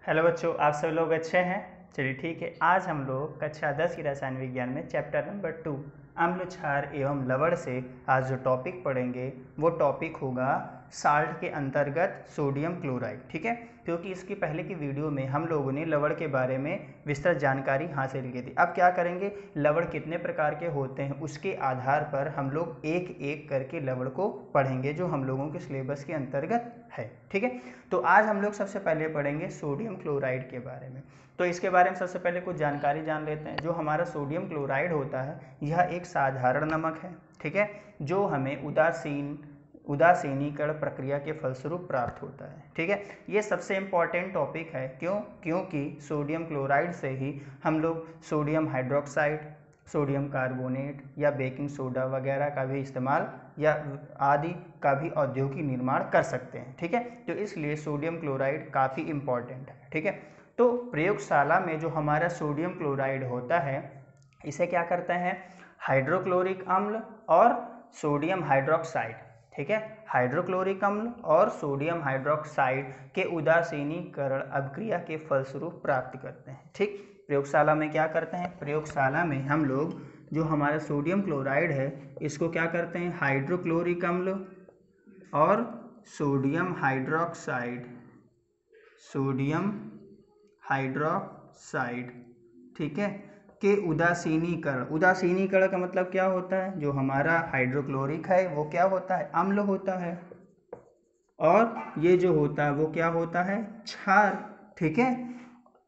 Hello बच्चों, आप सब लोग अच्छे हैं। चलिए ठीक है, आज हम लोग कक्षा 10 की रसायन विज्ञान में चैप्टर नंबर 2 अम्ल क्षार एवं लवण से आज जो टॉपिक पढ़ेंगे वो टॉपिक होगा साल्ट के अंतर्गत सोडियम क्लोराइड। ठीक है, क्योंकि इसकी पहले की वीडियो में हम लोगों ने लवण के बारे में विस्तृत जानकारी हासिल की थी। अब क्या करेंगे, लवण कितने प्रकार के होते हैं उसके आधार पर हम लोग एक एक करके लवण को पढ़ेंगे जो हम लोगों के सिलेबस के अंतर्गत है। ठीक है, तो आज हम लोग सबसे पहले पढ़ेंगे सोडियम क्लोराइड के बारे में। तो इसके बारे में सबसे पहले कुछ जानकारी जान लेते हैं। जो हमारा सोडियम क्लोराइड होता है यह एक साधारण नमक है। ठीक है, जो हमें उदासीनीकरण प्रक्रिया के फलस्वरूप प्राप्त होता है। ठीक है, ये सबसे इम्पॉर्टेंट टॉपिक है। क्योंकि सोडियम क्लोराइड से ही हम लोग सोडियम हाइड्रोक्साइड, सोडियम कार्बोनेट या बेकिंग सोडा वगैरह का भी इस्तेमाल या आदि का भी औद्योगिक निर्माण कर सकते हैं। ठीक है, तो इसलिए सोडियम क्लोराइड काफ़ी इम्पॉर्टेंट है। ठीक है, तो प्रयोगशाला में जो हमारा सोडियम क्लोराइड होता है इसे क्या करते हैं, हाइड्रोक्लोरिक अम्ल और सोडियम हाइड्रोक्साइड, ठीक है, हाइड्रोक्लोरिक अम्ल और सोडियम हाइड्रोक्साइड के उदासीनीकरण अभिक्रिया के फलस्वरूप प्राप्त करते हैं। ठीक, प्रयोगशाला में क्या करते हैं, प्रयोगशाला में हम लोग जो हमारा सोडियम क्लोराइड है इसको क्या करते हैं, हाइड्रोक्लोरिक अम्ल और सोडियम हाइड्रोक्साइड, सोडियम हाइड्रोक्साइड, ठीक है, के उदासीनीकरण। उदासीनीकरण का मतलब क्या होता है, जो हमारा हाइड्रोक्लोरिक है वो क्या होता है, अम्ल होता है, और ये जो होता है वो क्या होता है, क्षार। ठीक है,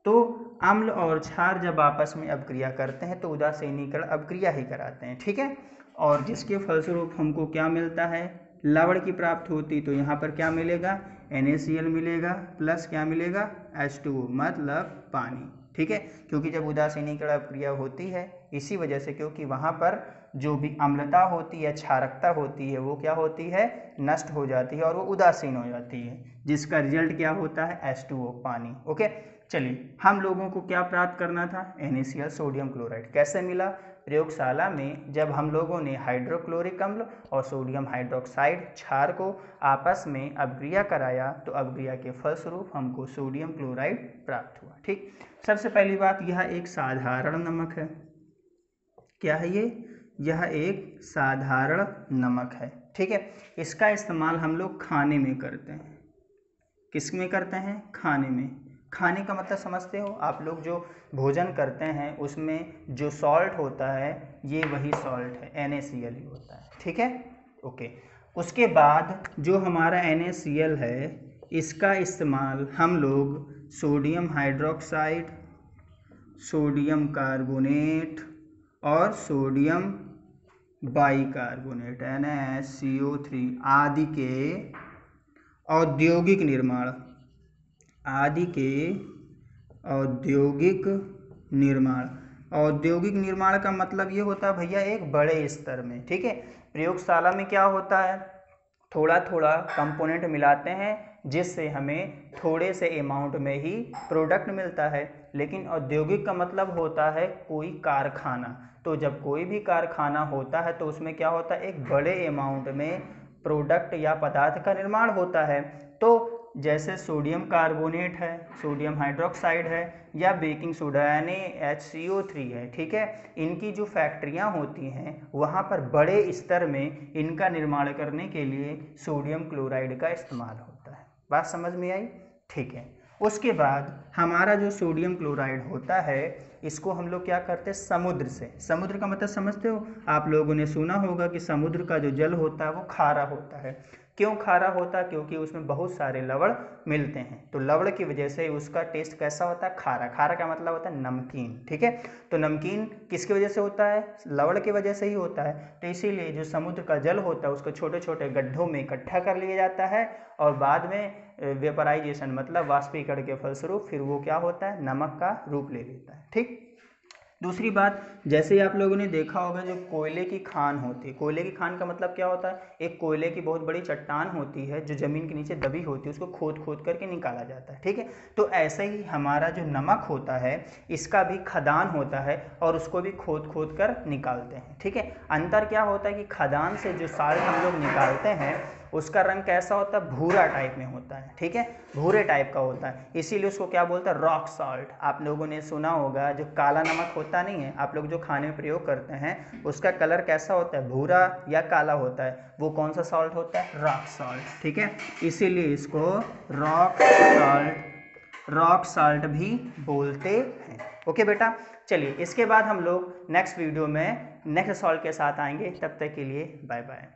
तो अम्ल और क्षार जब आपस में अभिक्रिया करते हैं तो उदासीनीकरण अभिक्रिया ही कराते हैं। ठीक है, और जिसके फलस्वरूप हमको क्या मिलता है, लवण की प्राप्ति होती। तो यहाँ पर क्या मिलेगा, NaCl मिलेगा प्लस क्या मिलेगा, H2O मतलब पानी। ठीक है, क्योंकि जब उदासीनीकरण अभिक्रिया होती है इसी वजह से, क्योंकि वहाँ पर जो भी अम्लता होती है, क्षारकता होती है, वो क्या होती है, नष्ट हो जाती है और वो उदासीन हो जाती है, जिसका रिजल्ट क्या होता है, H2O पानी। ओके, चलिए हम लोगों को क्या प्राप्त करना था, NaCl सोडियम क्लोराइड। कैसे मिला, प्रयोगशाला में जब हम लोगों ने हाइड्रोक्लोरिक अम्ल और सोडियम हाइड्रोक्साइड क्षार को आपस में अभिक्रिया कराया तो अभिक्रिया के फलस्वरूप हमको सोडियम क्लोराइड प्राप्त हुआ। ठीक, सबसे पहली बात, यह एक साधारण नमक है। क्या है ये, यह एक साधारण नमक है। ठीक है, इसका इस्तेमाल हम लोग खाने में करते हैं। किस में करते हैं, खाने में। खाने का मतलब समझते हो आप लोग, जो भोजन करते हैं उसमें जो सॉल्ट होता है ये वही सॉल्ट है, NaCl ही होता है। ठीक है, ओके। उसके बाद जो हमारा NaCl है इसका इस्तेमाल हम लोग सोडियम हाइड्रोक्साइड, सोडियम कार्बोनेट और सोडियम बाइकार्बोनेट NaCO3 आदि के औद्योगिक निर्माण, आदि के औद्योगिक निर्माण। औद्योगिक निर्माण का मतलब ये होता है भैया एक बड़े स्तर में। ठीक है, प्रयोगशाला में क्या होता है, थोड़ा थोड़ा कंपोनेंट मिलाते हैं जिससे हमें थोड़े से अमाउंट में ही प्रोडक्ट मिलता है। लेकिन औद्योगिक का मतलब होता है कोई कारखाना। तो जब कोई भी कारखाना होता है तो उसमें क्या होता है, एक बड़े अमाउंट में प्रोडक्ट या पदार्थ का निर्माण होता है। तो जैसे सोडियम कार्बोनेट है, सोडियम हाइड्रोक्साइड है या बेकिंग सोडा यानी HCO3 है। ठीक है, इनकी जो फैक्ट्रियां होती हैं वहाँ पर बड़े स्तर में इनका निर्माण करने के लिए सोडियम क्लोराइड का इस्तेमाल होता है। बात समझ में आई, ठीक है। उसके बाद हमारा जो सोडियम क्लोराइड होता है इसको हम लोग क्या करते हैं, समुद्र से। समुद्र का मतलब समझते हो, आप लोगों ने सुना होगा कि समुद्र का जो जल होता है वो खारा होता है। क्यों खारा होता है, क्योंकि उसमें बहुत सारे लवण मिलते हैं। तो लवण की वजह से उसका टेस्ट कैसा होता है, खारा। खारा का मतलब होता है नमकीन। ठीक है, तो नमकीन किसकी वजह से होता है, लवण की वजह से ही होता है। तो इसीलिए जो समुद्र का जल होता है उसको छोटे छोटे गड्ढों में इकट्ठा कर लिया जाता है और बाद में वेपराइजेशन मतलब वाष्पीकरण के फलस्वरूप फिर वो क्या होता है, नमक का रूप ले लेता है। ठीक, दूसरी बात, जैसे ही आप लोगों ने देखा होगा जो कोयले की खान होती है, कोयले की खान का मतलब क्या होता है, एक कोयले की बहुत बड़ी चट्टान होती है जो जमीन के नीचे दबी होती है, उसको खोद खोद करके निकाला जाता है। ठीक है, तो ऐसे ही हमारा जो नमक होता है इसका भी खदान होता है और उसको भी खोद खोद कर निकालते हैं। ठीक है, अंतर क्या होता है कि खदान से जो साल्ट हम लोग निकालते हैं उसका रंग कैसा होता है, भूरा टाइप में होता है, ठीक है, भूरे टाइप का होता है, इसीलिए उसको क्या बोलते हैं, रॉक सॉल्ट। आप लोगों ने सुना होगा जो काला नमक होता नहीं है, आप लोग जो खाने में प्रयोग करते हैं उसका कलर कैसा होता है, भूरा या काला होता है, वो कौन सा सॉल्ट होता है, रॉक सॉल्ट, ठीक है, इसीलिए इसको रॉक सॉल्ट भी बोलते हैं। ओके बेटा, चलिए इसके बाद हम लोग नेक्स्ट वीडियो में नेक्स्ट सॉल्ट के साथ आएंगे, तब तक के लिए बाय बाय।